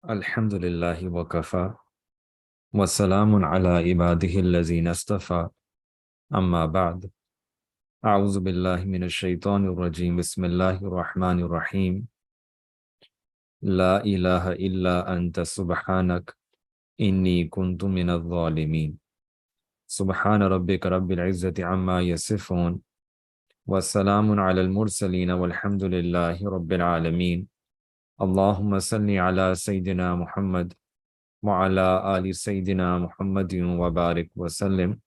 Alhamdulillahi wa kafa wa salamun ala ibadihi allazina astafa amma ba'd. A'udhu billahi minash shaitanir rajim. Bismillahir rahmanir rahim. La ilaha illa anta subhanak inni kuntu minadh dhalimin. Subhana rabbika rabbil izzati amma yasifun. Wa salamun ala al-mursalin walhamdulillahi rabbil alamin. Allahumma salli ala Sayyidina Muhammad وعلى آل سيدنا محمد وبارك وسلم.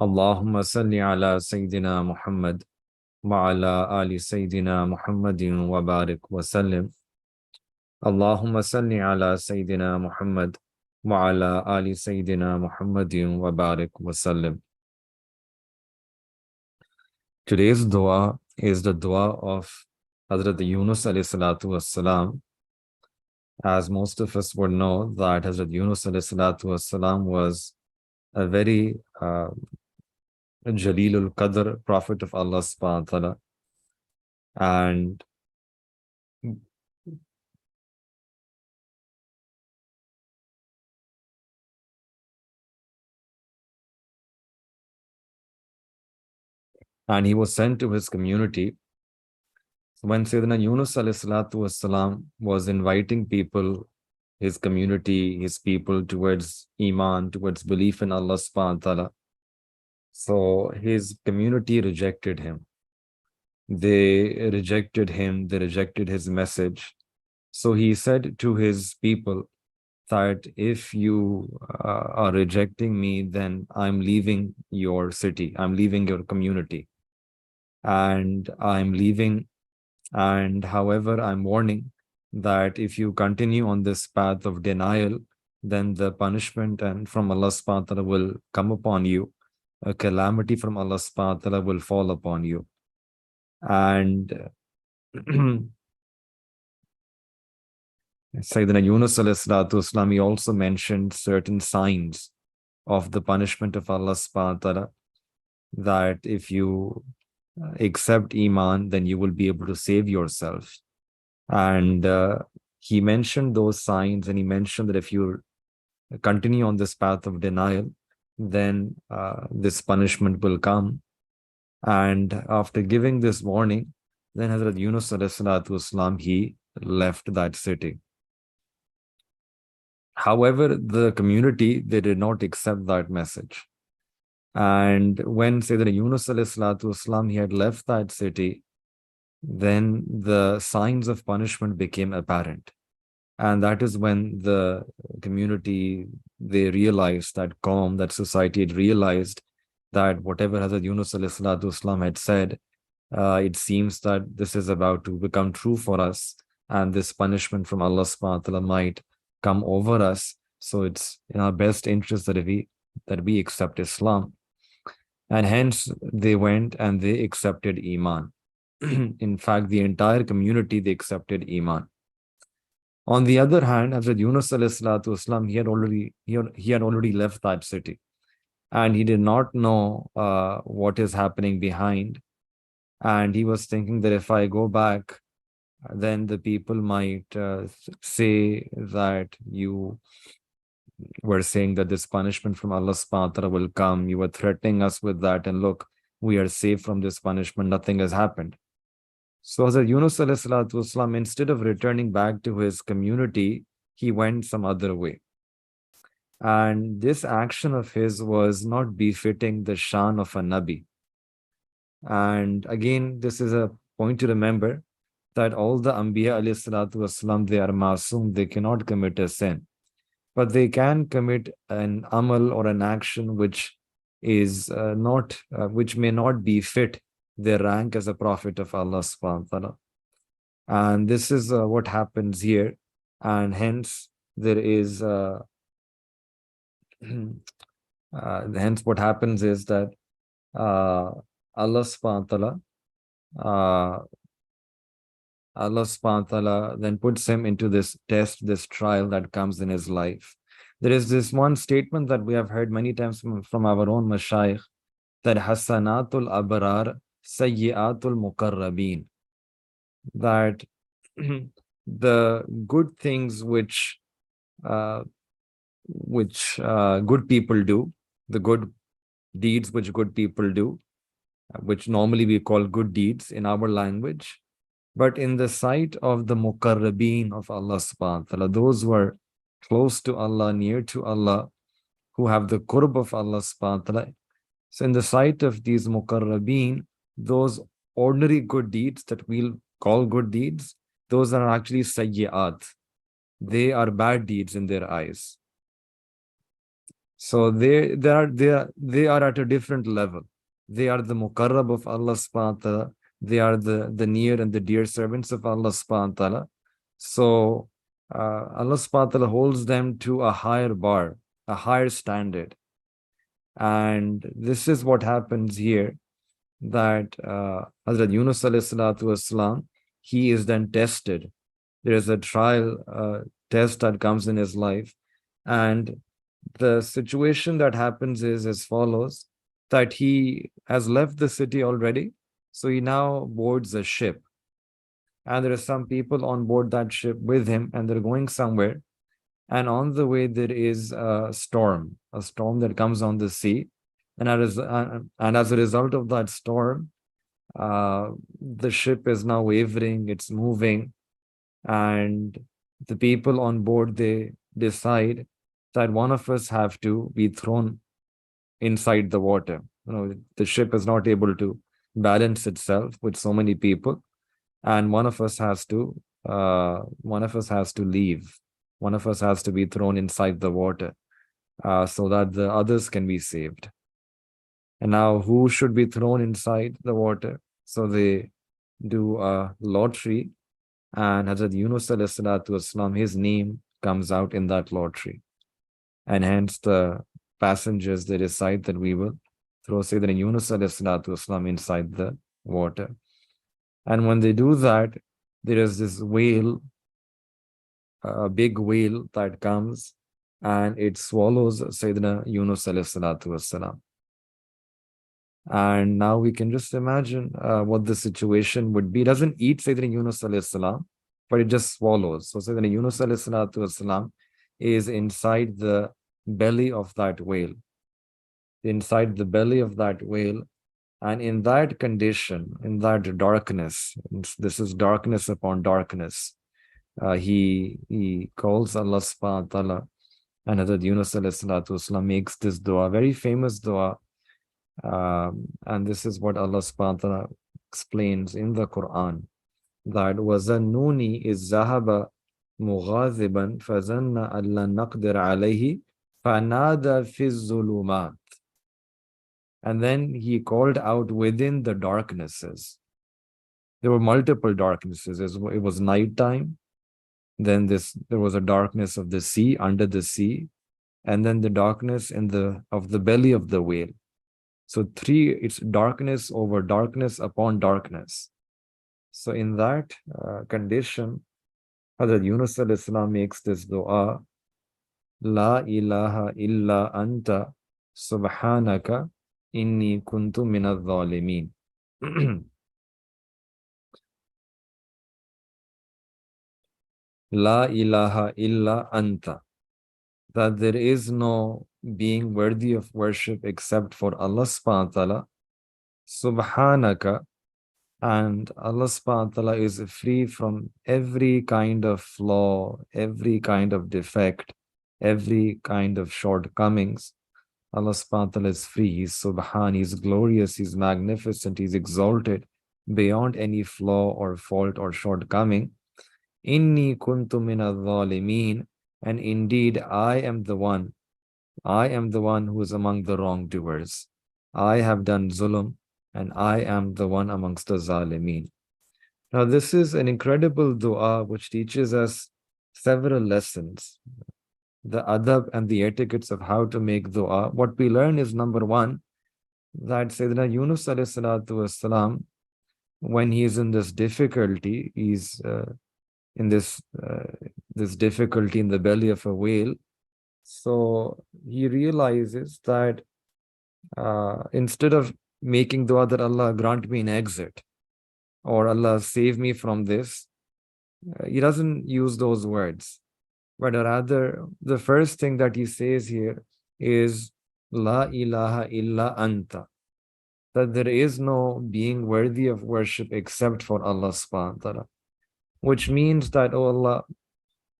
اللهم صل على سيدنا محمد وعلى آل سيدنا محمد وبارك وسلم. اللهم صل على سيدنا محمد وعلى آل سيدنا محمد وبارك وسلم. Today's dua is the dua of Hazrat Yunus alayhi salatu wassalam. As most of us would know that Hazrat Yunus alayhi salatu wassalam was a very Jalilul Qadr, Prophet of Allah subhanahu wa ta'ala. And he was sent to his community. When Sayyidina Yunus alayhi salatu wassalam was inviting people, his community, his people towards Iman, towards belief in Allah subhanahu wa ta'ala, so his community rejected him. They rejected him, they rejected his message. So he said to his people that if you are rejecting me, then I'm leaving your city, I'm leaving your community, and I'm leaving. And however, I'm warning that if you continue on this path of denial, then the punishment and from Allah subhanahu wa ta'ala will come upon you. A calamity from Allah subhanahu wa ta'ala will fall upon you. And Sayyidina Yunus alayhi salatu wasalam, he also mentioned certain signs of the punishment of Allah subhanahu wa ta'ala, that if you accept Iman, then you will be able to save yourself. And he mentioned those signs, and he mentioned that if you continue on this path of denial, then this punishment will come. And after giving this warning, then Hazrat Yunus alayhi salatu wasalam, he left that city. However, the community, they did not accept that message. And when Sayyidina Yunus alayhi salatu wasalam, he had left that city, then the signs of punishment became apparent. And that is when the community, they realized, that Qawm, that society had realized that whatever Hazrat Yunus alayhi salatu wasalam had said, it seems that this is about to become true for us, and this punishment from Allah subhanahu wa ta'ala might come over us. So it's in our best interest that we accept Islam. And hence they went and they accepted Iman. In fact, the entire community, they accepted Iman. On the other hand, Hazrat Yunus alayhi salatu wasalam, he had already left that city, and he did not know what is happening behind. And he was thinking that if I go back, then the people might say that you were saying that this punishment from Allah subhanahu wa ta'ala will come. You were threatening us with that, and look, we are safe from this punishment. Nothing has happened. So Hazrat Yunus alayhi salatu wasalam, instead of returning back to his community, he went some other way. And this action of his was not befitting the shan of a Nabi. And again, this is a point to remember, that all the Anbiya alayhi salatu wasalam, they are masoom, they cannot commit a sin. But they can commit an amal or an action which is which may not befit their rank as a prophet of Allah subhanahu wa ta'ala. And this is what happens here. And hence there is hence what happens is that Allah subhanahu wa ta'ala then puts him into this test, this trial that comes in his life. There is this one statement that we have heard many times from our own Shaykh, that Hasanatul Abrar Sayyiatul Muqarrabin, that the good things uh, which good people do, the good deeds which good people do, which normally we call good deeds in our language. But in the sight of the muqarrabeen of Allah subhanahu wa ta'ala, those who are close to Allah, near to Allah, who have the qurb of Allah subhanahu wa ta'ala. So in the sight of these muqarrabeen, those ordinary good deeds that we'll call good deeds, those are actually sayyi'at. They are bad deeds in their eyes. So they are at a different level. They are the muqarrab of Allah subhanahu wa ta'ala. They are the near and the dear servants of Allah subhanahu wa ta'ala. So Allah subhanahu wa ta'ala holds them to a higher bar, a higher standard. And this is what happens here, that Hazrat Yunus alayhi salatu wasalam, he is then tested. There is a trial test that comes in his life. And the situation that happens is as follows, that he has left the city already. So he now boards a ship. And there are some people on board that ship with him, and they're going somewhere. And on the way, there is a storm that comes on the sea. And as a result of that storm, the ship is now wavering, it's moving. And the people on board, they decide that one of us have to be thrown inside the water. The ship is not able to balance itself with so many people. And one of us has to leave. One of us has to be thrown inside the water so that the others can be saved. And now who should be thrown inside the water? So they do a lottery, and Hazrat Yunus alayhi salatu wasalam, his name comes out in that lottery. And hence the passengers, they decide that we will throw Sayyidina Yunus alayhi salatu wasalam inside the water. And when they do that, there is this whale, a big whale that comes, and it swallows Sayyidina Yunus alayhi salatu wasalam. And now we can just imagine what the situation would be. It doesn't eat Sayyidina Yunus alayhi salam, but it just swallows. So Sayyidina Yunus alayhi salatu wasalam is inside the belly of that whale. Inside the belly of that whale. And in that condition, in that darkness, this is darkness upon darkness, he calls Allah subhanahu wa ta'ala, and Hazrat Yunus alayhi salatu wasalam makes this dua, very famous dua. And this is what Allah subhanahu wa ta'ala explains in the Quran, that وَظَنُّونِي إِذْ ذَهَبَ مُغَاضِبًا فَظَنَّ أَن لَّن نَّقْدِرَ عَلَيْهِ فَنَادَى فِي الظُّلُمَاتِ. And then he called out within the darknesses. There were multiple darknesses. It was nighttime. Then there was a darkness of the sea, under the sea, and then the darkness of the belly of the whale. So it's darkness over darkness upon darkness. So in that condition, Hazrat Yunus alayhi salam makes this dua, La ilaha illa anta subhanaka inni kuntu minadh dhalimin. La ilaha illa anta. That there is no being worthy of worship except for Allah subhanahu wa ta'ala. Subhanaka. And Allah subhanahu wa ta'ala is free from every kind of flaw, every kind of defect, every kind of shortcomings. Allah subhanahu wa ta'ala is free. He's subhan, He's glorious, He's magnificent, He's exalted beyond any flaw or fault or shortcoming. Inni kuntu minadh dhalimin. And indeed, I am the one who is among the wrongdoers. I have done zulm, and I am the one amongst the zalimeen. Now, this is an incredible dua which teaches us several lessons. The adab and the etiquettes of how to make dua. What we learn is, number one, that Sayyidina Yunus alayhi salatu wasalam, when he is in this difficulty, he's in this difficulty in the belly of a whale. So he realizes that instead of making dua that Allah grant me an exit, or Allah save me from this, He doesn't use those words, but rather the first thing that he says here is La ilaha illa anta, that there is no being worthy of worship except for Allah subhanahu wa ta'ala, which means that, oh Allah,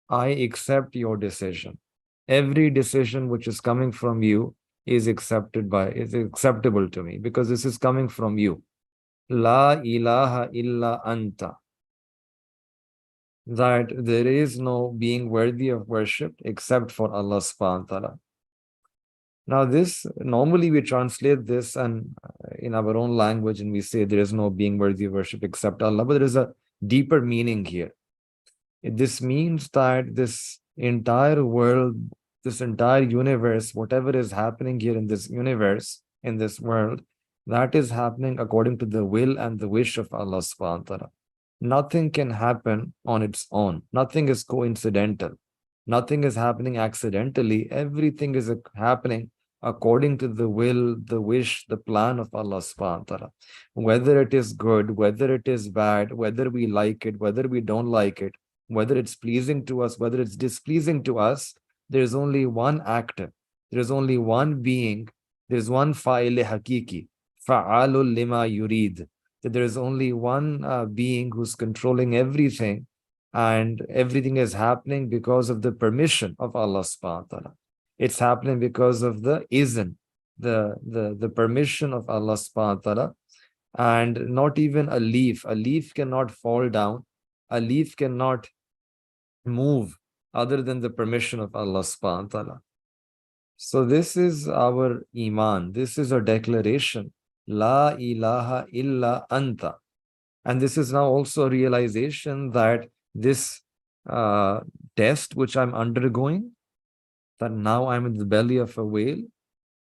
I accept your decision. Every decision which is coming from you is acceptable to me because this is coming from you. La ilaha illa anta, that there is no being worthy of worship except for Allah subhanahu wa ta'ala. Now, this normally we translate this and in our own language and we say there is no being worthy of worship except Allah, but there is a deeper meaning here. This means that this entire world, this entire universe, whatever is happening here in this universe, in this world, that is happening according to the will and the wish of Allah subhanahu wa ta'ala. Nothing can happen on its own. Nothing is coincidental. Nothing is happening accidentally. Everything is happening according to the will, the wish, the plan of Allah subhanahu wa ta'ala. Whether it is good, whether it is bad, whether we like it, whether we don't like it, whether it's pleasing to us, whether it's displeasing to us, there is only one actor. There is only one being. There is one fa'il hakiki, fa'alul lima yurid. That there is only one being who's controlling everything, and everything is happening because of the permission of Allah subhanahu wa ta'ala. It's happening because of the izn, the permission of Allah subhanahu wa ta'ala, and not even a leaf. A leaf cannot fall down. A leaf cannot move other than the permission of Allah subhanahu wa ta'ala. So this is our iman. This is our declaration. La ilaha illa anta. And this is now also a realization that this test which I'm undergoing, that now I'm in the belly of a whale.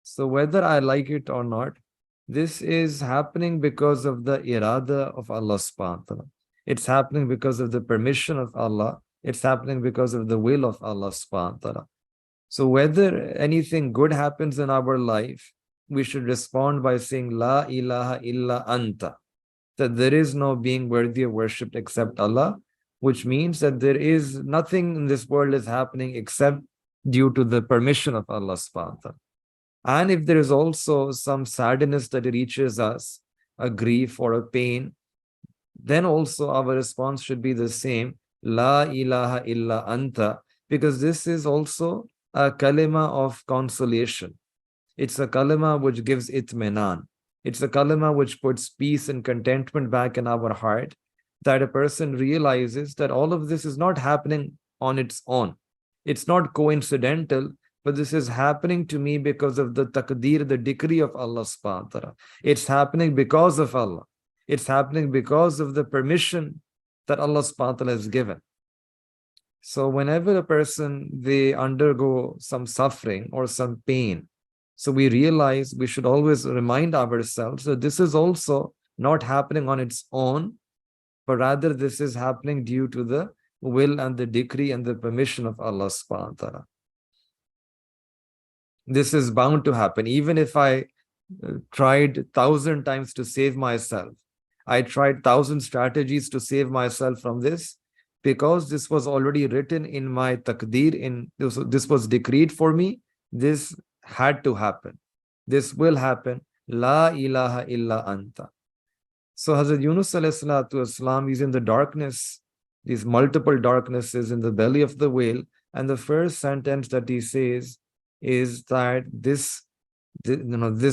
So whether I like it or not, this is happening because of the irada of Allah subhanahu wa ta'ala. It's happening because of the permission of Allah. It's happening because of the will of Allah subhanahu wa ta'ala. So whether anything good happens in our life, we should respond by saying La ilaha illa anta, that there is no being worthy of worship except Allah, which means that there is nothing in this world is happening except due to the permission of Allah subhanahu wa ta'ala. And if there is also some sadness that reaches us, a grief or a pain, then also our response should be the same, La ilaha illa anta, because this is also a kalima of consolation. It's a kalima which gives itminan. It's a kalima which puts peace and contentment back in our heart, that a person realizes that all of this is not happening on its own. It's not coincidental, but this is happening to me because of the taqdeer, the decree of Allah subhanahu wa ta'ala. It's happening because of Allah. It's happening because of the permission that Allah subhanahu wa ta'ala has given. So whenever a person, they undergo some suffering or some pain, so we realize we should always remind ourselves that this is also not happening on its own, but rather this is happening due to the will and the decree and the permission of Allah subhanahu wa ta'ala. This is bound to happen. Even if I tried 1,000 times to save myself, I tried 1,000 strategies to save myself from this, because this was already written in my taqdeer, this was decreed for me, this had to happen. This will happen. La ilaha illa anta. So Hazrat Yunus alayhi salatu wasalam is in the darkness, these multiple darknesses in the belly of the whale, and the first sentence that he says is that this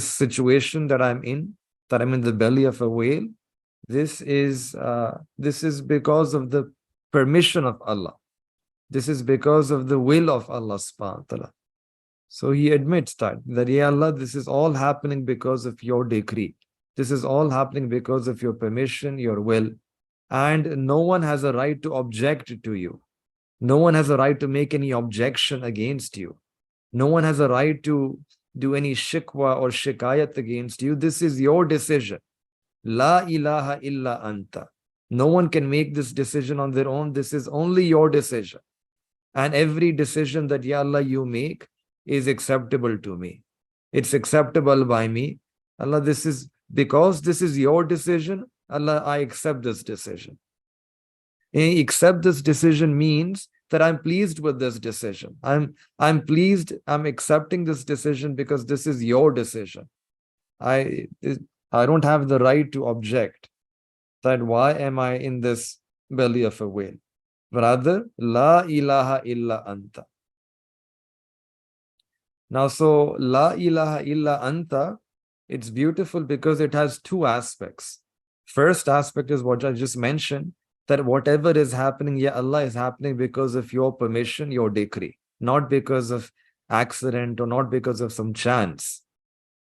situation that I'm in the belly of a whale, this is because of the permission of Allah. This is because of the will of Allah subhanahu wa ta'ala. So he admits that Ya Allah, this is all happening because of your decree. This is all happening because of your permission, your will. And no one has a right to object to you. No one has a right to make any objection against you. No one has a right to do any shikwa or shikayat against you. This is your decision. La ilaha illa anta. No one can make this decision on their own. This is only your decision. And every decision that Ya Allah you make is acceptable to me. It's acceptable by me. Allah, this is because this is your decision. Allah, I accept this decision. Accept this decision means that I'm pleased with this decision. I'm pleased, I'm accepting this decision because this is your decision. I I don't have the right to object that why am I in this belly of a whale. Rather, La ilaha illa anta. Now, so La ilaha illa anta, it's beautiful because it has two aspects. First aspect is what I just mentioned, that whatever is happening, yeah, Allah is happening because of your permission, your decree, not because of accident or not because of some chance.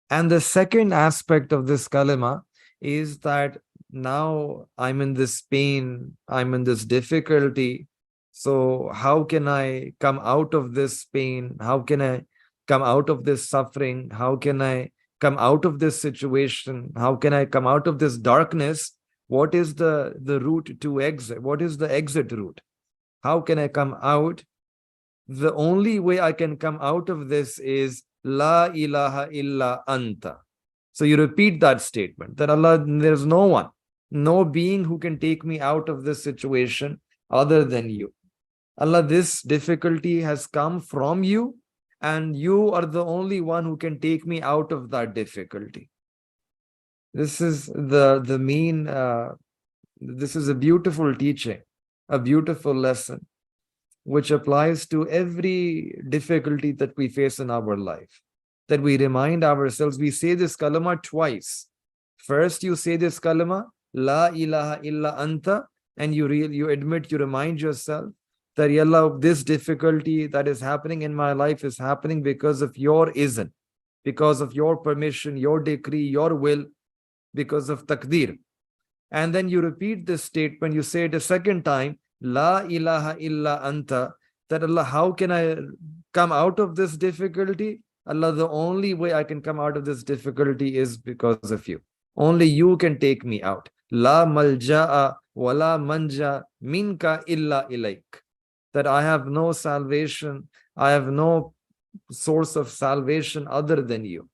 And the second aspect of this kalima is that now I'm in this pain, I'm in this difficulty. So, how can I come out of this pain? How can I come out of this suffering? How can I come out of this situation? How can I come out of this darkness? What is the route to exit? What is the exit route? How can I come out? The only way I can come out of this is La ilaha illa anta. So you repeat that statement that Allah, there's no one, no being who can take me out of this situation other than you. Allah, this difficulty has come from you, and you are the only one who can take me out of that difficulty. This is the main, this is a beautiful teaching, a beautiful lesson, which applies to every difficulty that we face in our life. That we remind ourselves, we say this kalama twice. First, you say this kalama, La ilaha illa anta, and you admit, you remind yourself that, Ya Allah, this difficulty that is happening in my life is happening because of your izn, because of your permission, your decree, your will, because of taqdeer. And then you repeat this statement, you say it a second time, La ilaha illa anta, that Allah, how can I come out of this difficulty? Allah, the only way I can come out of this difficulty is because of you. Only you can take me out. La malja'a wa la manja minka illa ilaik. That I have no salvation, I have no source of salvation other than you.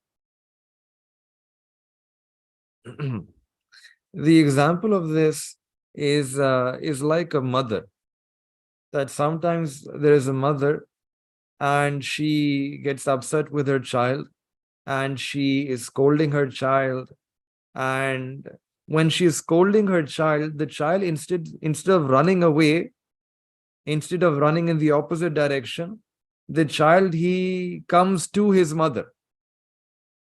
The example of this is like a mother. That sometimes there is a mother and she gets upset with her child and she is scolding her child. And when she is scolding her child, the child, instead of running away, instead of running in the opposite direction, the child, he comes to his mother.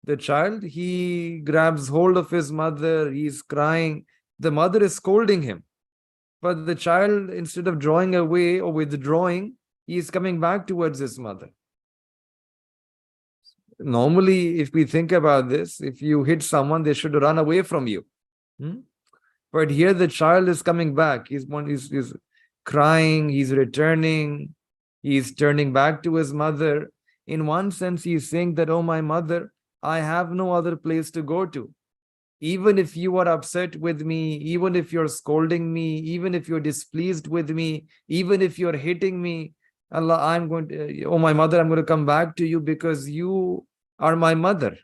The child, he grabs hold of his mother, he's crying. The mother is scolding him. But the child, instead of drawing away or withdrawing, he is coming back towards his mother. Normally, if we think about this, if you hit someone, they should run away from you. But here the child is coming back. He's crying, he's returning, he's turning back to his mother. In one sense, he's saying that, oh, my mother, I have no other place to go to. Even if you are upset with me, even if you're scolding me, even if you're displeased with me, even if you're hitting me, Allah, I'm going to, oh, my mother, I'm going to come back to you because you are my mother.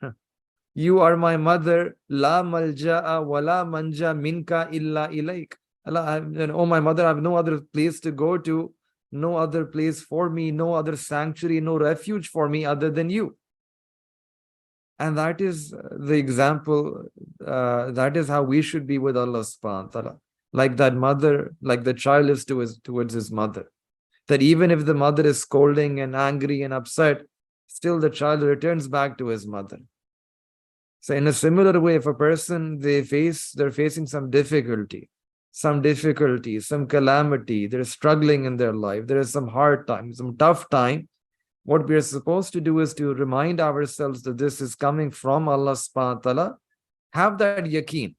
You are my mother. La malja'a wa la manja minka illa ilaik. Allah, oh, my mother, I have no other place to go to, no other place for me, no other sanctuary, no refuge for me other than you. And that is the example, that is how we should be with Allah subhanahu wa ta'ala. Like that mother, like the child is towards his mother. That even if the mother is scolding and angry and upset, still the child returns back to his mother. So in a similar way, if a person, they're facing some difficulty, some calamity, they're struggling in their life, there is some hard time, some tough time, what we are supposed to do is to remind ourselves that this is coming from Allah subhanahu wa ta'ala. Have that yaqeen.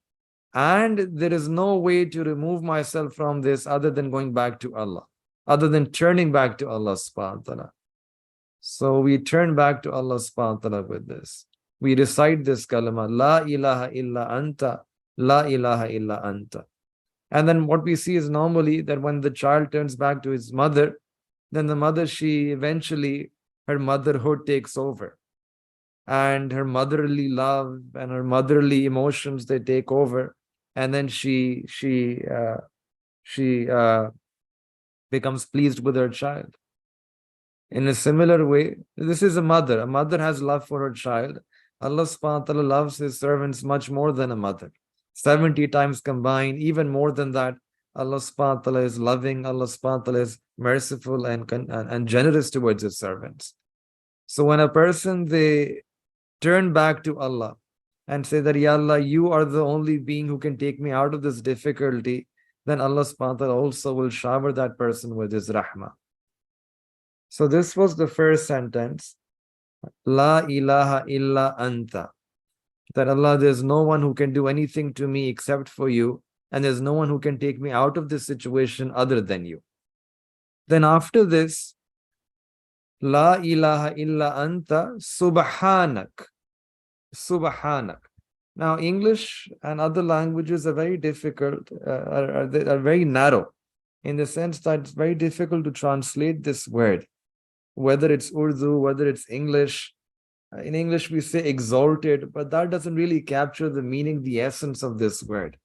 And there is no way to remove myself from this other than going back to Allah, other than turning back to Allah subhanahu wa ta'ala. So we turn back to Allah subhanahu wa ta'ala with this. We recite this kalama, La ilaha illa anta, La ilaha illa anta. And then what we see is normally that when the child turns back to his mother, then the mother, her motherhood takes over. And her motherly love and her motherly emotions, they take over. And then she She becomes pleased with her child. In a similar way, this is a mother. A mother has love for her child. Allah subhanahu wa ta'ala loves his servants much more than a mother. 70 times combined, even more than that. Allah subhanahu wa ta'ala is loving, Allah subhanahu wa ta'ala is merciful and generous towards his servants. So when a person, they turn back to Allah and say that, Ya Allah, you are the only being who can take me out of this difficulty, then Allah subhanahu wa ta'ala also will shower that person with his rahmah. So this was the first sentence. La ilaha illa anta. That Allah, there's no one who can do anything to me except for you, and there's no one who can take me out of this situation other than you. Then after this, La ilaha illa anta subhanak. Subhanak. Now, English and other languages are very difficult, are very narrow, in the sense that it's very difficult to translate this word, whether it's Urdu, whether it's English. In English, we say exalted, but that doesn't really capture the meaning, the essence of this word.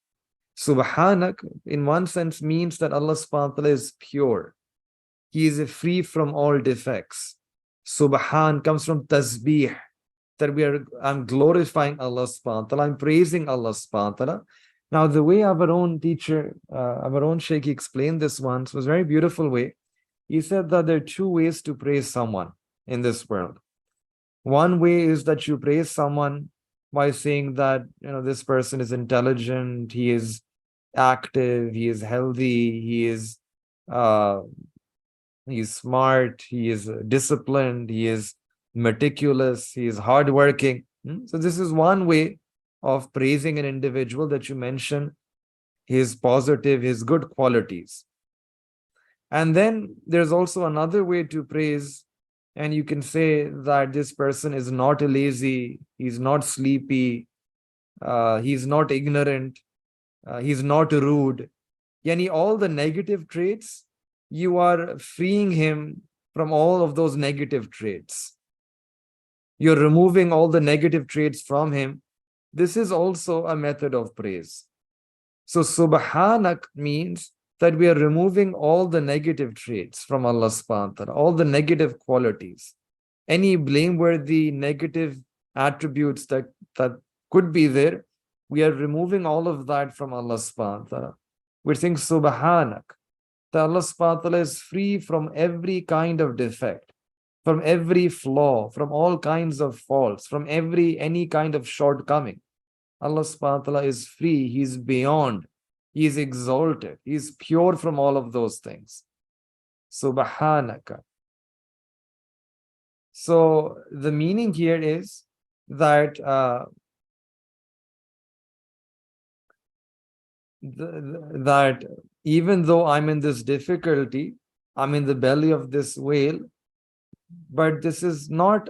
Subhanak, in one sense, means that Allah subhanahu wa ta'ala is pure. He is free from all defects. Subhan comes from tasbih, that I'm glorifying Allah subhanahu wa ta'ala, I'm praising Allah subhanahu wa ta'ala. Now, the way our own teacher, our own Shaykh explained this once was a very beautiful way. He said that there are two ways to praise someone in this world. One way is that you praise someone by saying that, this person is intelligent, he is active, he is healthy, he is smart, he is disciplined, he is meticulous, he is hardworking. So this is one way of praising an individual, that you mention his positive, his good qualities. And then there's also another way to praise, and you can say that this person is not lazy, he's not sleepy, he's not ignorant, he's not rude. Yani all the negative traits, you are freeing him from all of those negative traits. You're removing all the negative traits from him. This is also a method of praise. So subhanak means that we are removing all the negative traits from Allah subhanahu wa ta'ala, all the negative qualities, any blameworthy negative attributes that could be there. We are removing all of that from Allah subhanahu wa ta'ala. We're saying subhanak, that Allah subhanahu wa ta'ala is free from every kind of defect, from every flaw, from all kinds of faults, from any kind of shortcoming. Allah subhanahu wa ta'ala is free, He's beyond, He is exalted, He is pure from all of those things. Subhanaka. So the meaning here is that that even though I'm in this difficulty, I'm in the belly of this whale, but this is not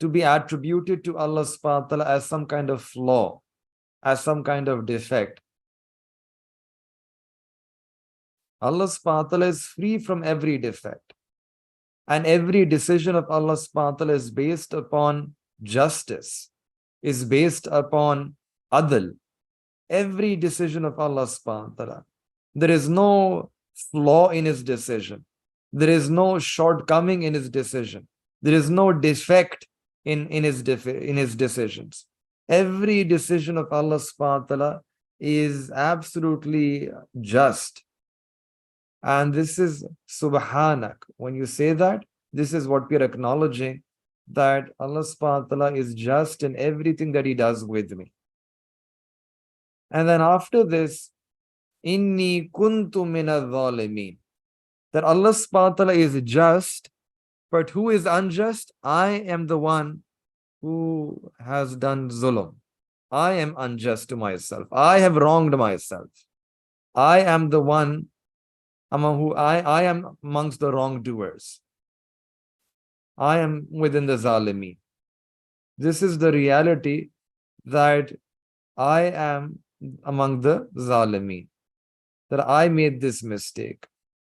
to be attributed to Allah subhanahu wa ta'ala as some kind of flaw, as some kind of defect. Allah subhanahu wa ta'ala is free from every defect. And every decision of Allah subhanahu wa ta'ala is based upon justice, is based upon adl. Every decision of Allah subhanahu wa ta'ala. There is no flaw in His decision. There is no shortcoming in His decision. There is no defect in His decisions. Every decision of Allah subhanahu wa ta'ala is absolutely just. And this is subhanak. When you say that, this is what we are acknowledging, that Allah subhanahu wa ta'ala is just in everything that He does with me. And then after this, inni kuntu minadh dhalimin, that Allah subhanahu wa ta'ala is just, but who is unjust? I am the one who has done zulm. I am unjust to myself. I have wronged myself. I am the one I am amongst the wrongdoers. I am within the zalimi. This is the reality, that I am among the zalimi, that I made this mistake.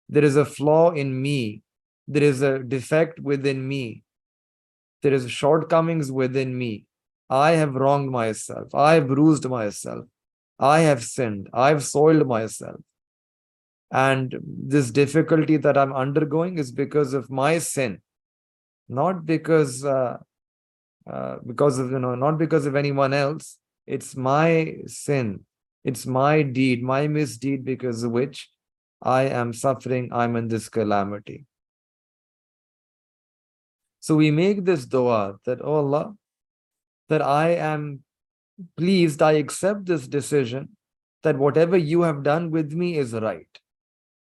There is a flaw in me. There is a defect within me. There is shortcomings within me. I have wronged myself. I have bruised myself. I have sinned. I have soiled myself. And this difficulty that I'm undergoing is because of my sin, not because of, not because of anyone else. It's my sin. It's my deed, my misdeed, because of which I am suffering. I'm in this calamity. So we make this dua that, oh Allah, that I am pleased, I accept this decision, that whatever you have done with me is right.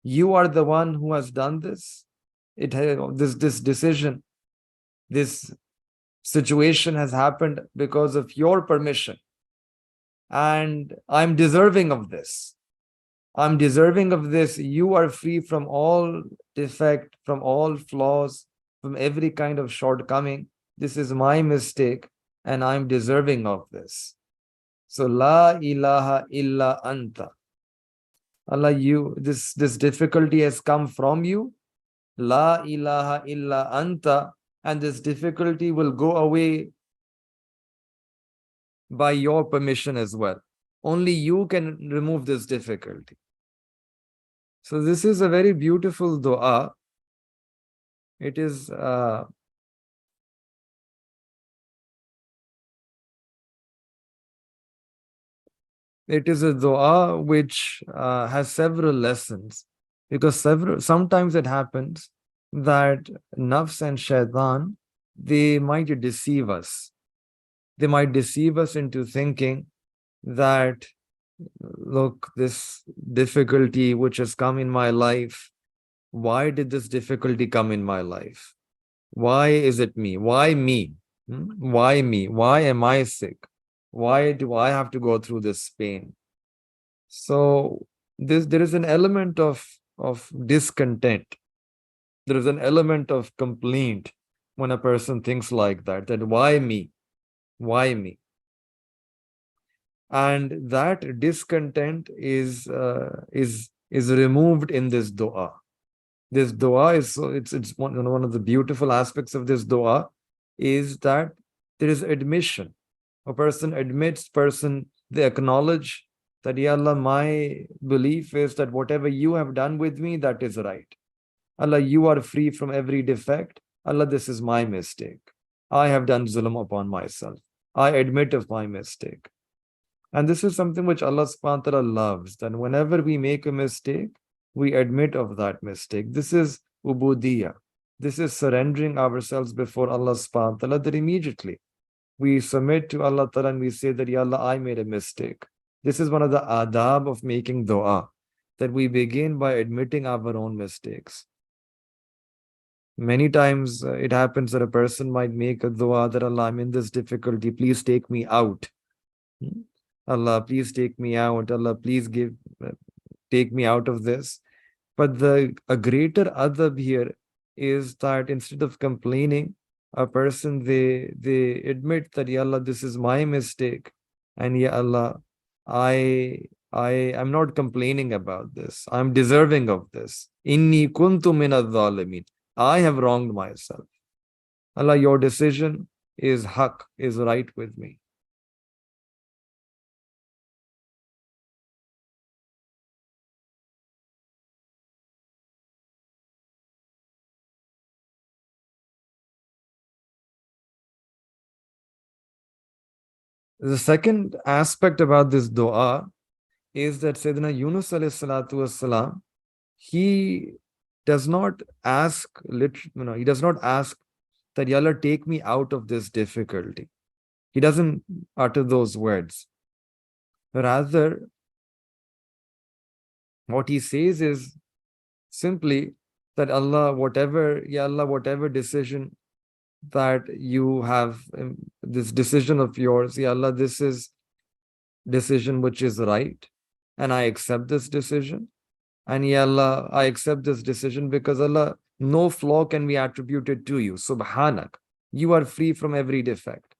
You are the one who has done this. This decision, this situation has happened because of your permission. And I'm deserving of this. I'm deserving of this. You are free from all defect, from all flaws, from every kind of shortcoming. This is my mistake, and I'm deserving of this. So, La ilaha illa anta. Allah, this difficulty has come from you. La ilaha illa anta. And this difficulty will go away by your permission as well. Only you can remove this difficulty. So this is a very beautiful dua. It is a dua which has several lessons, because sometimes it happens that nafs and shaitan, they might deceive us. They might deceive us into thinking that, look, this difficulty which has come in my life, why did this difficulty come in my life? Why is it me? Why me? Why me? Why am I sick? Why do I have to go through this pain? So there is an element of discontent. There is an element of complaint when a person thinks like that, that why me? Why me? And that discontent is removed in this dua. This dua is, so it's one of the beautiful aspects of this dua is that there is admission. A person admits, they acknowledge that, Ya Allah, my belief is that whatever you have done with me, that is right. Allah, you are free from every defect. Allah, this is my mistake. I have done zulm upon myself. I admit of my mistake. And this is something which Allah subhanahu wa ta'ala loves, that whenever we make a mistake, we admit of that mistake. This is ubudiyah. This is surrendering ourselves before Allah subhanahu wa ta'ala, that immediately we submit to Allah ta'ala and we say that, Ya Allah, I made a mistake. This is one of the adab of making dua, that we begin by admitting our own mistakes. Many times it happens that a person might make a dua that, Allah, I'm in this difficulty, please take me out. Allah, please take me out. Allah, please take me out of this. But a greater adab here is that instead of complaining, a person, they admit that, Ya Allah, this is my mistake. And Ya Allah, I'm not complaining about this. I'm deserving of this. Inni kuntu min adh-dhalimin. I have wronged myself. Allah, your decision is haq, is right with me. The second aspect about this dua is that Sayyidina Yunus alayhi salatu wassalam, he does not ask, he does not ask that, Ya Allah, take me out of this difficulty. He doesn't utter those words. Rather, what he says is simply that, Allah, Ya Allah, whatever decision that you have, this decision of yours, Ya Allah, this is decision which is right, and I accept this decision. And Ya Allah, I accept this decision because, Allah, no flaw can be attributed to you. Subhanak. You are free from every defect.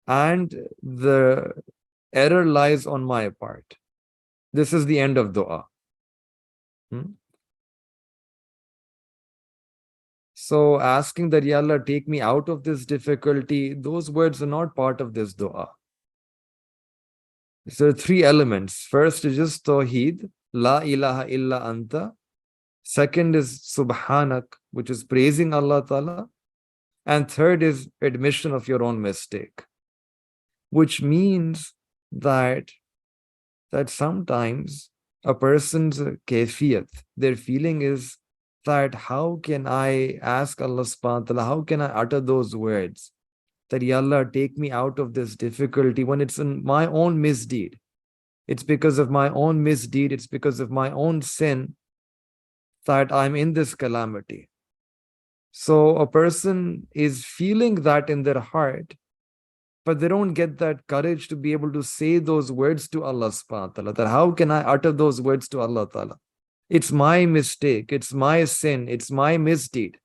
And the error lies on my part. This is the end of dua. So asking that, Ya Allah, take me out of this difficulty, those words are not part of this dua. So there are three elements. First is just tawheed. La ilaha illa anta. Second is Subhanak, which is praising Allah Ta'ala. And third is admission of your own mistake, which means that sometimes a person's kafiyat, their feeling is that how can I ask Allah subhanahu wa ta'ala, how can I utter those words that Ya Allah, take me out of this difficulty when it's in my own misdeed. It's because of my own misdeed, it's because of my own sin that I'm in this calamity. So a person is feeling that in their heart, but they don't get that courage to be able to say those words to Allah subhanahu wa ta'ala. That how can I utter those words to Allah ta'ala? It's my mistake, it's my sin, it's my misdeed.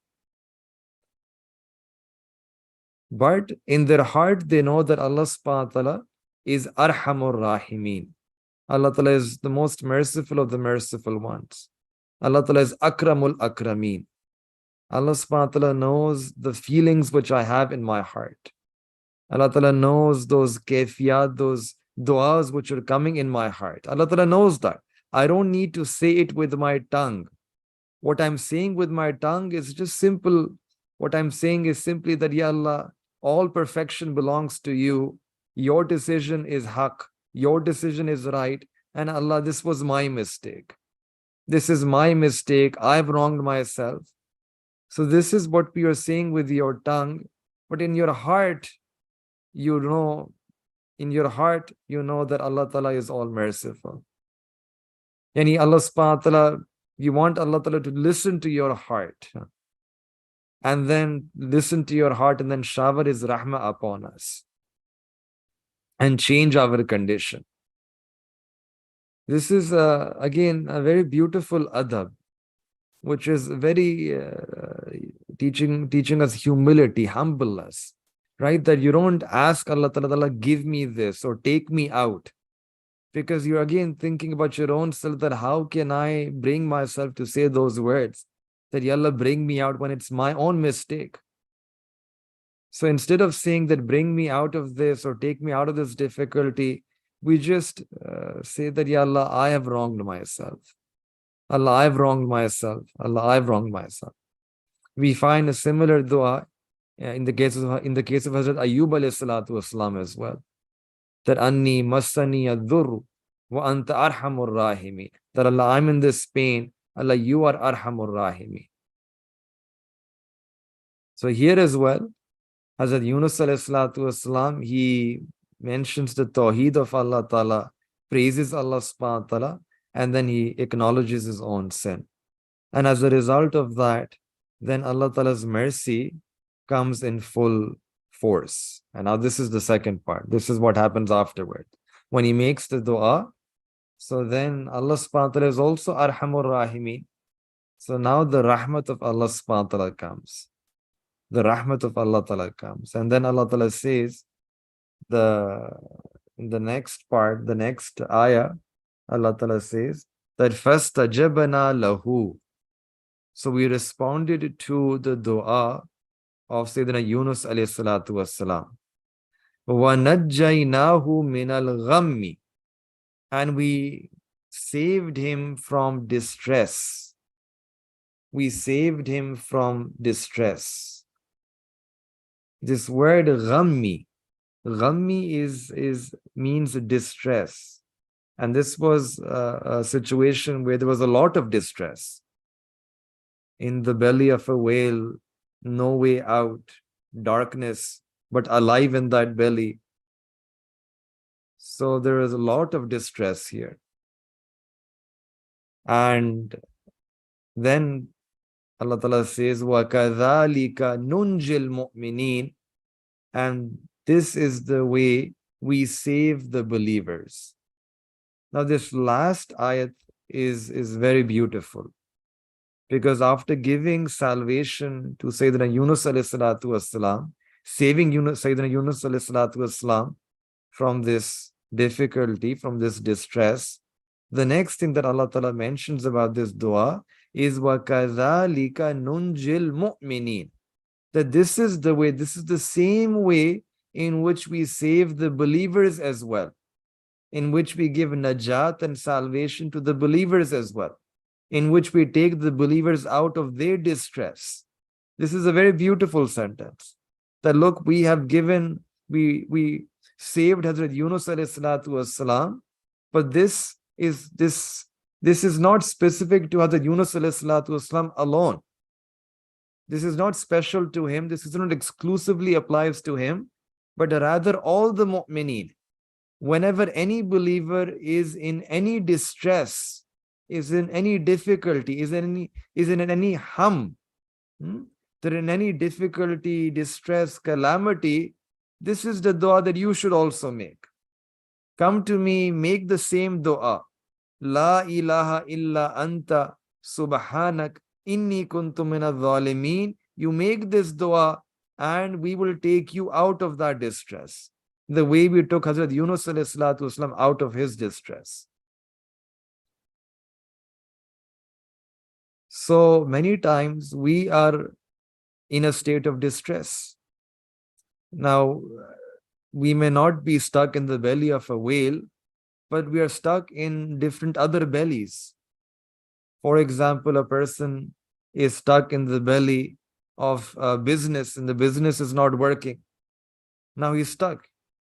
But in their heart, they know that Allah subhanahu wa ta'ala is Arhamur Rahimeen. Allah ta'ala is the most merciful of the merciful ones. Allah ta'ala is Akramul Akrameen. Allah subhanahu wa ta'ala knows the feelings which I have in my heart. Allah Ta'ala knows those kafiyat, those du'as which are coming in my heart. Allah Ta'ala knows that. I don't need to say it with my tongue. What I'm saying with my tongue is just simple. What I'm saying is simply that, Ya Allah, all perfection belongs to you. Your decision is haqq. Your decision is right. And Allah, this was my mistake. This is my mistake. I've wronged myself. So this is what we are saying with your tongue. But in your heart, you know that Allah Ta'ala is all merciful. Yani Allah subhanahu wa ta'ala, you want Allah Ta'ala to listen to your heart. And then listen to your heart and then shower His rahmah upon us. And change our condition. This is again a very beautiful adab, which is very teaching us humility, humbleness. Right? That you don't ask Allah Ta'ala, give me this or take me out. Because you're again thinking about your own self, that how can I bring myself to say those words? That Ya Allah, bring me out when it's my own mistake. So instead of saying that bring me out of this or take me out of this difficulty, we just say that Ya Allah, I have wronged myself. Allah, I've wronged myself. Allah, I've wronged myself. We find a similar dua in the case of Hazrat Ayyub alayhi salatu wasalam as well. That anni masani ad-durru wa anta arhamur rahimi. That Allah, I'm in this pain. Allah, you are arhamur rahimi. So here as well, Hazrat Yunus alayhi salatu wasalam, he mentions the tawheed of Allah Ta'ala, praises Allah subhanahu wa ta'ala, and then he acknowledges his own sin. And as a result of that, then Allah Ta'ala's mercy comes in full force. And now this is the second part. This is what happens afterward. When he makes the dua, so then Allah subhanahu wa ta'ala is also Arhamur Rahimeen. So now the rahmat of Allah subhanahu wa ta'ala comes. The rahmat of Allah ta'ala comes. And then Allah ta'ala says, in the next part, the next ayah, Allah ta'ala says that fastajabna lahu. So we responded to the dua of Sayyidina Yunus alayhi salatu wassalam. وَنَجَّيْنَاهُ مِنَ الْغَمِّ. And we saved him from distress. We saved him from distress. This word ghammi means distress. And this was a situation where there was a lot of distress. In the belly of a whale, no way out, darkness, but alive in that belly. So there is a lot of distress here. And then Allah Ta'ala says, وَكَذَلِكَ نُنْجِي الْمُؤْمِنِينَ. And this is the way we save the believers. Now this last ayat is very beautiful. Because after giving salvation to Sayyidina Yunus alayhi salatu wasalam, saving Sayyidina Yunus alayhi salatu wasalam from this difficulty, from this distress, the next thing that Allah Ta'ala mentions about this dua is وَكَذَلِكَ نُنْجِي الْمُؤْمِنِينَ. That this is the way, this is the same way in which we save the believers as well. in which we give najat and salvation to the believers as well, in which we take the believers out of their distress. This is a very beautiful sentence. That look, we have given, we saved Hazrat Yunus alayhi salatu wassalam, but this is not specific to Hazrat Yunus alayhi salatu wassalam alone. This is not special to him. This is not exclusively applies to him, but rather all the mu'mineen. Whenever any believer is in any distress, is in any difficulty, is in any hum, they're in any difficulty, distress, calamity, this is the dua that you should also make. Come to me, make the same dua. La ilaha illa anta subhanak inni kuntu minadh dhalimin. You make this dua and we will take you out of that distress. The way we took Hazrat Yunus alayhi salatu wasalam out of his distress. So many times we are in a state of distress. Now, we may not be stuck in the belly of a whale, but we are stuck in different other bellies. For example, a person is stuck in the belly of a business and the business is not working. Now he's stuck.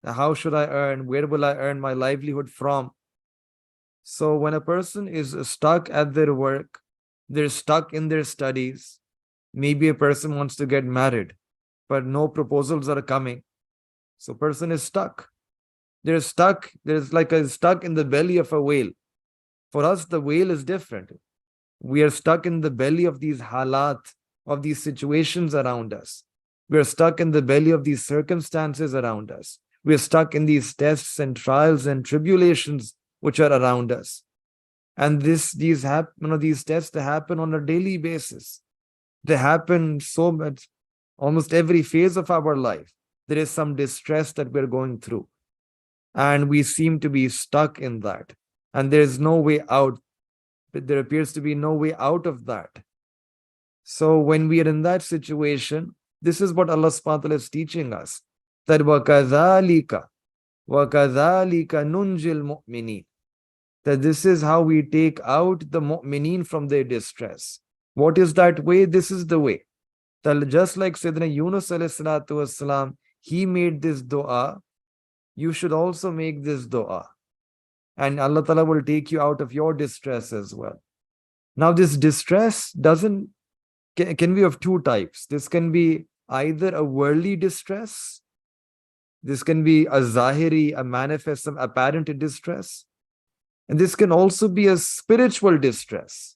How should I earn? Where will I earn my livelihood from? So when a person is stuck at their work, they're stuck in their studies. Maybe a person wants to get married, but no proposals are coming. So person is stuck. They're stuck. There's like a stuck in the belly of a whale. For us, the whale is different. We are stuck in the belly of these halat, of these situations around us. We are stuck in the belly of these circumstances around us. We are stuck in these tests and trials and tribulations which are around us. And these tests, they happen on a daily basis. They happen so much, almost every phase of our life. There is some distress that we're going through. And we seem to be stuck in that. And there is no way out. But there appears to be no way out of that. So when we are in that situation, this is what Allah subhanahu wa ta'ala is teaching us. That وَكَذَلِكَ نُنْجِي الْمُؤْمِنِينَ. That this is how we take out the mu'mineen from their distress. What is that way? This is the way. That just like Sayyidina Yunus alayhi salatu wasalam, he made this dua, you should also make this dua. And Allah Ta'ala will take you out of your distress as well. Now this distress can be of two types. This can be either a worldly distress. This can be a zahiri, a manifest, some apparent distress. And this can also be a spiritual distress,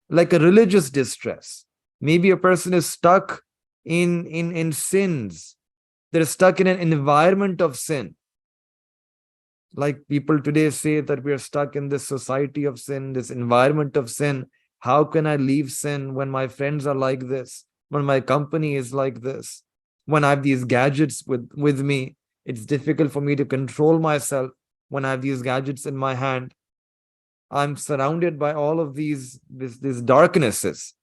like a religious distress. Maybe a person is stuck in sins. They're stuck in an environment of sin. Like people today say that we are stuck in this society of sin, this environment of sin. How can I leave sin when my friends are like this? When my company is like this? When I have these gadgets with me, it's difficult for me to control myself when I have these gadgets in my hand. I'm surrounded by all of these darknesses.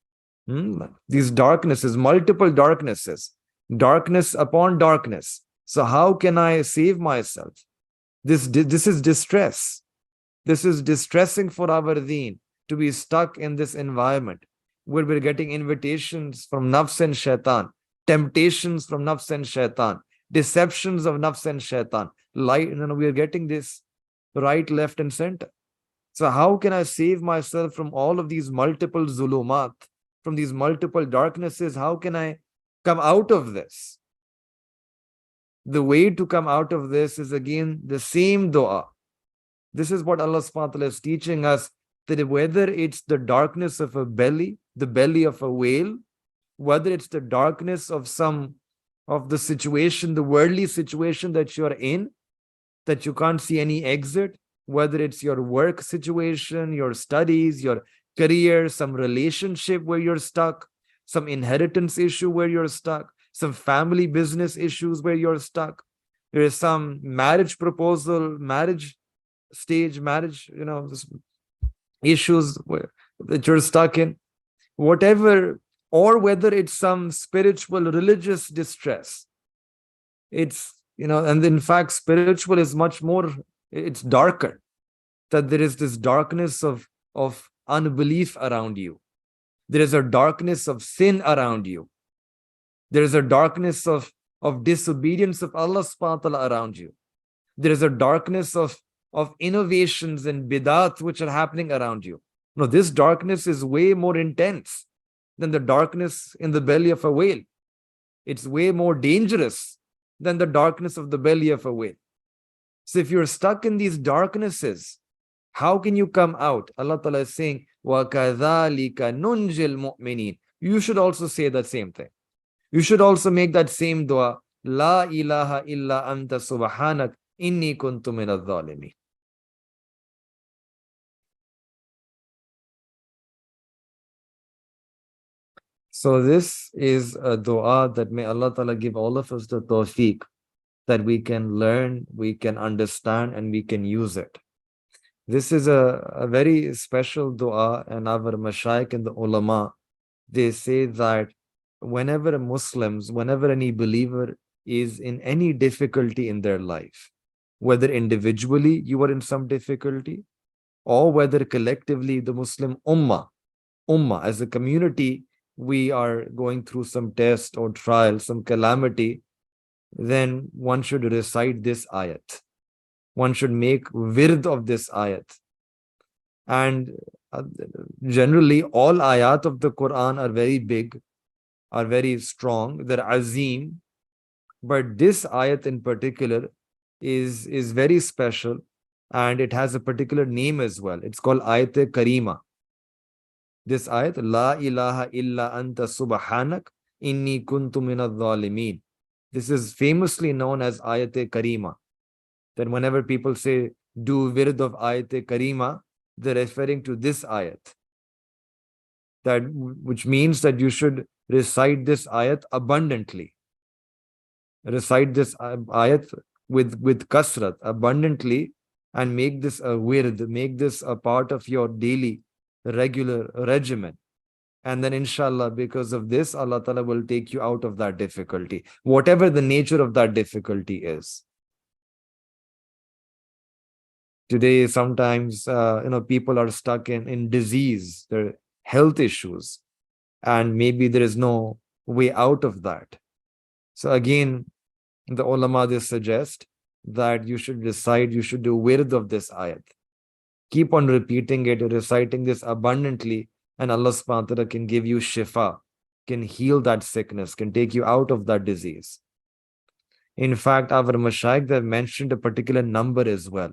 These darknesses, multiple darknesses, darkness upon darkness. So how can I save myself? This is distress. This is distressing for our deen to be stuck in this environment where we're getting invitations from nafs and shaitan, temptations from nafs and shaitan, deceptions of nafs and shaitan. We are getting this right, left, and center. So how can I save myself from all of these multiple zulumat, from these multiple darknesses? How can I come out of this? The way to come out of this is again the same dua. This is what Allah subhanahu wa ta'ala is teaching us, that whether it's the darkness of a belly, the belly of a whale, whether it's the darkness of the situation, the worldly situation that you're in, that you can't see any exit, whether it's your work situation, your studies, your career, some relationship where you're stuck, some inheritance issue where you're stuck, some family business issues where you're stuck. There is some marriage proposal, marriage stage, issues that you're stuck in. Whatever, or whether it's some spiritual, religious distress. It's, and in fact, spiritual is much more It's darker, that there is this darkness of unbelief around you. There is a darkness of sin around you. There is a darkness of disobedience of Allah subhanahu wa ta'ala around you. There is a darkness of innovations and bidat which are happening around you. No, this darkness is way more intense than the darkness in the belly of a whale. It's way more dangerous than the darkness of the belly of a whale. So if you're stuck in these darknesses, how can you come out? Allah Ta'ala is saying, وَكَذَلِكَ نُنْجِ الْمُؤْمِنِينَ. You should also say that same thing. You should also make that same dua. La ilaha illa anta subhanak inni kuntu minadh dhalimin. So this is a dua that may Allah Ta'ala give all of us the tawfiq that we can learn, we can understand, and we can use it. This is a very special dua, and our mashayikh and the ulama, they say that whenever Muslims, whenever any believer is in any difficulty in their life, whether individually you are in some difficulty, or whether collectively the Muslim ummah as a community, we are going through some test or trial, some calamity, then one should recite this ayat. One should make wird of this ayat. And generally, all ayat of the Quran are very big, are very strong, they're azim. But this ayat in particular is very special, and it has a particular name as well. It's called Ayat Karima. This ayat, La ilaha illa anta subhanak inni kuntu minadh dhalimin. This is famously known as Ayat Karima. That whenever people say, do wird of Ayat Karima, they're referring to this ayat. That which means that you should recite this ayat abundantly. Recite this ayat with kasrat, abundantly, and make this a wird, make this a part of your daily regular regimen. And then inshallah, because of this, Allah Ta'ala will take you out of that difficulty, whatever the nature of that difficulty is. Today, sometimes, people are stuck in disease, their health issues, and maybe there is no way out of that. So again, the ulama, they suggest that you should recite, you should do wird of this ayat. Keep on repeating it, reciting this abundantly, and Allah subhanahu wa ta'ala can give you shifa, can heal that sickness, can take you out of that disease. In fact, our mashayikh, they have mentioned a particular number as well.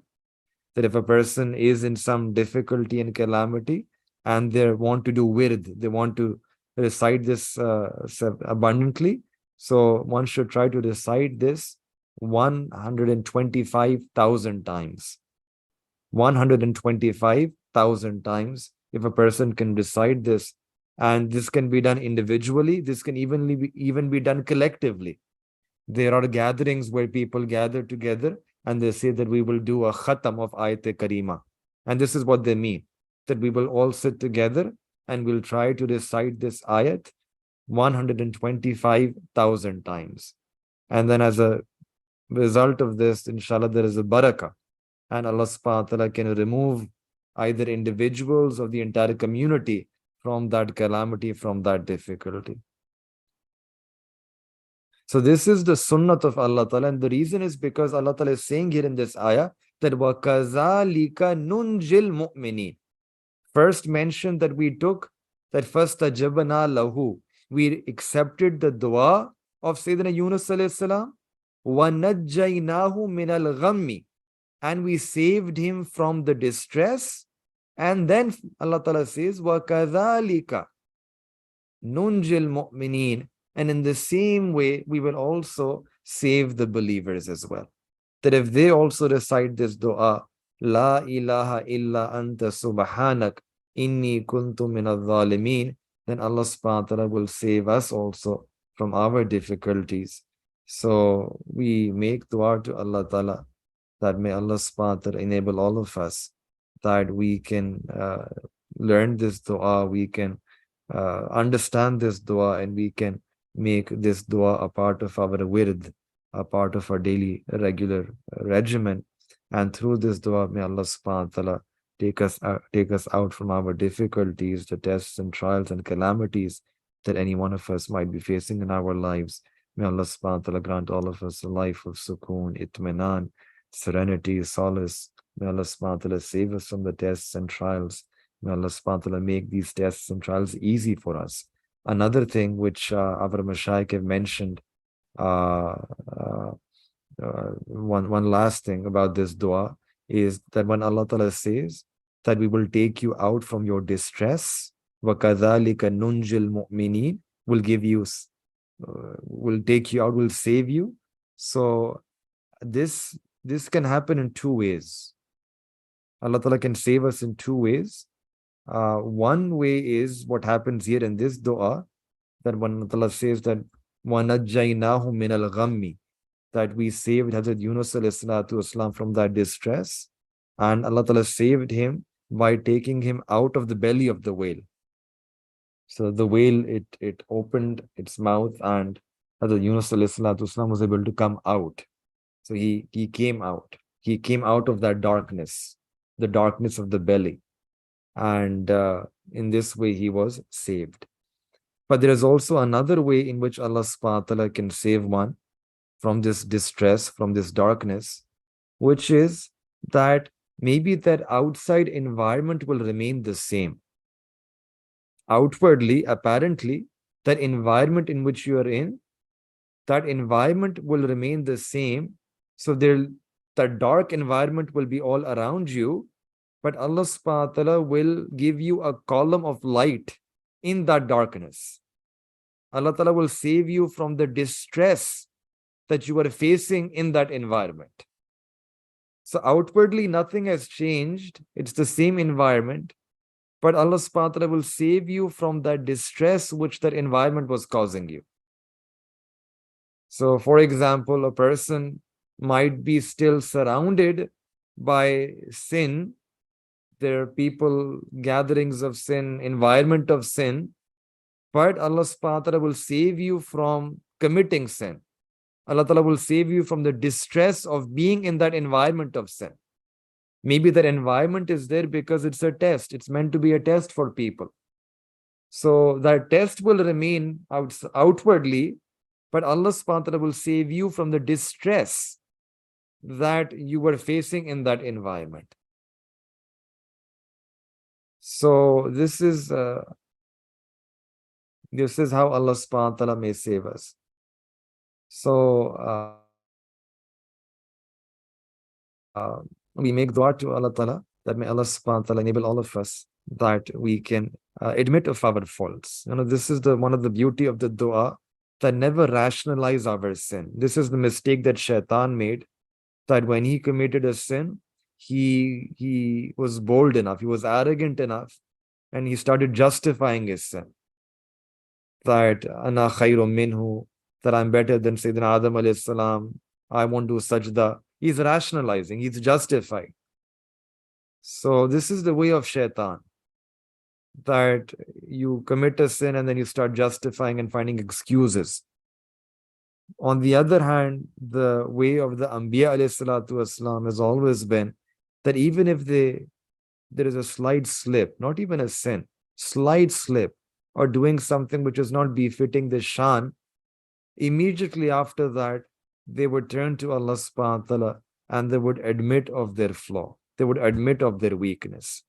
That if a person is in some difficulty and calamity, and they want to do wird, they want to recite this abundantly, so one should try to recite this 125,000 times. 125,000 times. If a person can recite this, and this can be done individually, this can even be done collectively. There are gatherings where people gather together and they say that we will do a khatam of Ayat Karima. And this is what they mean, that we will all sit together and we'll try to recite this ayat 125,000 times. And then as a result of this, inshallah, there is a barakah. And Allah subhanahu wa ta'ala can remove either individuals or the entire community from that calamity, from that difficulty. So this is the sunnat of Allah Ta'ala, and the reason is because Allah Ta'ala is saying here in this ayah that وَكَذَلِكَ نُنْجِ الْمُؤْمِنِينَ. First mention that we took, that فَاسْتَجَبْنَا لَهُ. We accepted the dua of Sayyidina Yunus alayhi salam. وَنَجَّيْنَاهُ مِنَ الْغَمِّ. And we saved him from the distress. And then Allah Ta'ala says, وَكَذَلِكَ نُنْجِ الْمُؤْمِنِينَ. And in the same way, we will also save the believers as well. That if they also recite this dua, La ilaha illa anta subhanak inni kuntu minadh dhalimin, then Allah subhanahu wa ta'ala will save us also from our difficulties. So we make dua to Allah Ta'ala that may Allah subhanahu wa ta'ala enable all of us that we can learn this dua, we can understand this dua, and we can make this dua a part of our wird, a part of our daily regular regimen. And through this dua, may Allah subhanahu wa ta'ala take us out from our difficulties, the tests and trials and calamities that any one of us might be facing in our lives. May Allah subhanahu wa ta'ala grant all of us a life of sukoon, itminan, serenity, solace. May Allah subhanahu wa ta'ala save us from the tests and trials. May Allah subhanahu wa ta'ala make these tests and trials easy for us. Another thing which our Mashaykh have mentioned, uh, uh, one last thing about this dua is that when Allah Ta'ala says that we will take you out from your distress, وَكَذَلِكَ نُنْجِ الْمُؤْمِنِينَ, will give you, will take you out, will save you. So this can happen in two ways. Allah Ta'ala can save us in two ways. One way is what happens here in this dua, that when Allah Ta'ala says that وَنَجَّيْنَاهُ مِنَ الْغَمِّ, that we saved Hazrat Yunus ﷺ from that distress, and Allah Ta'ala saved him by taking him out of the belly of the whale. So the whale, it opened its mouth, and Hazrat Yunus ﷺ was able to come out. So he came out. He came out of that darkness, the darkness of the belly. And in this way, he was saved. But there is also another way in which Allah subhanahu wa ta'ala can save one from this distress, from this darkness, which is that maybe that outside environment will remain the same. Outwardly, apparently, that environment in which you are in, that environment will remain the same. So that dark environment will be all around you, but Allah subhanahu wa ta'ala will give you a column of light in that darkness. Allah ta'ala will save you from the distress that you are facing in that environment. So outwardly, nothing has changed. It's the same environment, but Allah subhanahu wa ta'ala will save you from that distress which that environment was causing you. So, for example, a person might be still surrounded by sin. There are people, gatherings of sin, environment of sin, but Allah subhanahu wa ta'ala will save you from committing sin. Allah Ta'ala will save you from the distress of being in that environment of sin. Maybe that environment is there because it's a test. It's meant to be a test for people. So that test will remain outwardly, but Allah subhanahu wa ta'ala will save you from the distress that you were facing in that environment. So this is how Allah subhanahu wa ta'ala may save us. So we make dua to Allah Ta'ala that may Allah subhanahu wa ta'ala enable all of us that we can admit of our faults. This is one of the beauty of the dua, that never rationalize our sin. This is the mistake that Shaitan made, that when he committed a sin, he was bold enough, he was arrogant enough, and he started justifying his sin. That ana khayrun minhu, that I'm better than Sayyidina Adam alayhi salam, I won't do sajda. He's rationalizing, he's justifying. So this is the way of Shaitan, that you commit a sin and then you start justifying and finding excuses. On the other hand, the way of the Anbiya alayhi salatu wasalam has always been that even if there is a slight slip, not even a sin, slight slip, or doing something which is not befitting the shan, immediately after that, they would turn to Allah subhanahu wa ta'ala and they would admit of their flaw. They would admit of their weakness.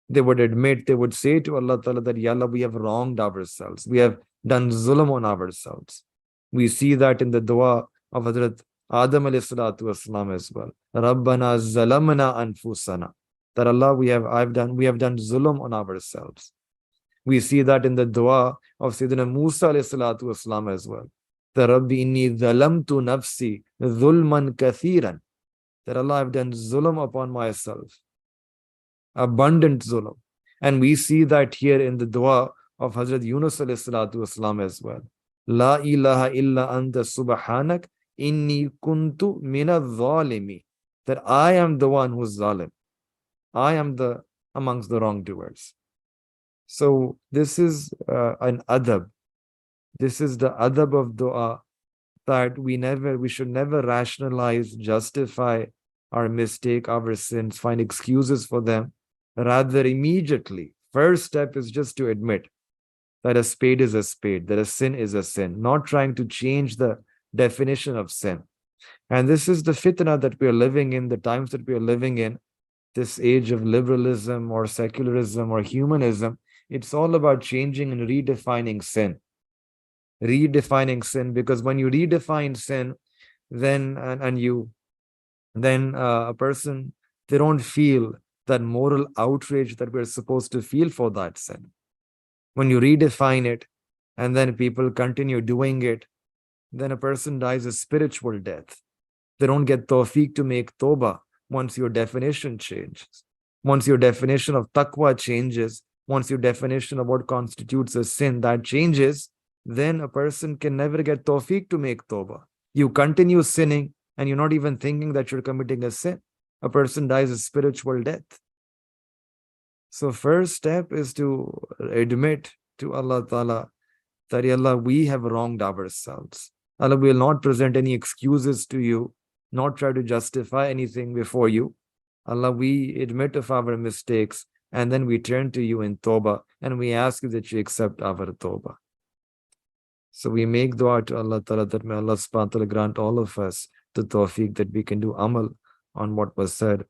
They would say to Allah ta'ala that, Ya Allah, we have wronged ourselves. We have done zulm on ourselves. We see that in the dua of Hazrat Adam alayhi salatu wasalam as well. Rabbana zalamna anfusana. That Allah, we have done zulm on ourselves. We see that in the dua of Sayyidina Musa alayhi salatu wasalam as well. That Rabbi inni zalamtu nafsi zulman kathiran. That Allah, I've done zulm upon myself. Abundant zulm. And we see that here in the dua of Hazrat Yunus alayhi salatu wasalam as well. La ilaha illa anta subhanak inni kuntu mina zalimi. That I am the one who's zalim. I am amongst the wrongdoers. So this is an adab. This is the adab of dua, that we should never rationalize, justify, our mistake, our sins, find excuses for them. Rather, immediately, first step is just to admit that a spade is a spade, that a sin is a sin, not trying to change the definition of sin. And this is the fitna that we are living in, the times that we are living in, this age of liberalism or secularism or humanism. It's all about changing and redefining sin. Redefining sin, because when you redefine sin, then and you then a person, they don't feel that moral outrage that we're supposed to feel for that sin. When you redefine it and then people continue doing it, then a person dies a spiritual death. They don't get tawfiq to make tawbah once your definition changes. Once your definition of taqwa changes, once your definition of what constitutes a sin that changes, then a person can never get tawfiq to make tawbah. You continue sinning and you're not even thinking that you're committing a sin. A person dies a spiritual death. So first step is to admit to Allah Ta'ala that, Allah, we have wronged ourselves. Allah will not present any excuses to you, not try to justify anything before you. Allah, we admit of our mistakes and then we turn to you in tawbah and we ask you that you accept our tawbah. So we make dua to Allah Ta'ala that may Allah subhanahu wa ta'ala grant all of us the tawfiq that we can do amal on what was said.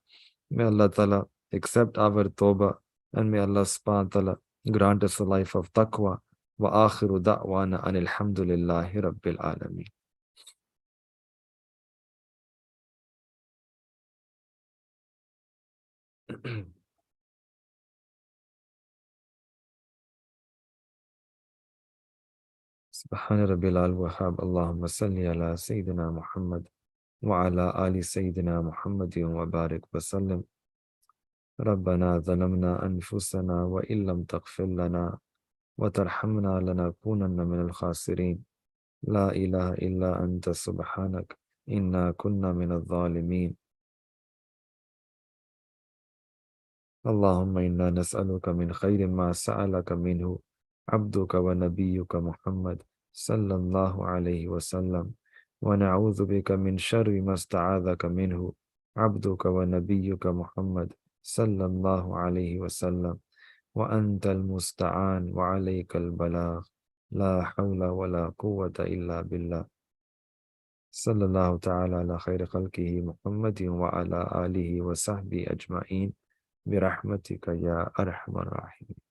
May Allah Ta'ala accept our tawbah and may Allah subhanahu wa ta'ala grant us a life of taqwa. Wa akhiru da'wana anil hamdulillahi rabbil alameen. سبحان ربي الوهاب اللهم صل على سيدنا محمد وعلى آل سيدنا محمد وبارك وسلم. ربنا ظلمنا أنفسنا وإن لم تغفر لنا وترحمنا لنكونن من الخاسرين. لا إله إلا أنت سبحانك إنا كنا من الظالمين. اللهم إنا نسألك من خير ما سألك منه عبدك ونبيك محمد صلى الله عليه وسلم، ونعوذ بك من شر ما استعاذك منه عبدك ونبيك محمد صلى الله عليه وسلم، وأنت المستعان وعليك البلاغ، لا حول ولا قوة إلا بالله. صلى الله تعالى على خير خلقه محمد وعلى آله وصحبه أجمعين برحمتك يا أرحم الراحمين.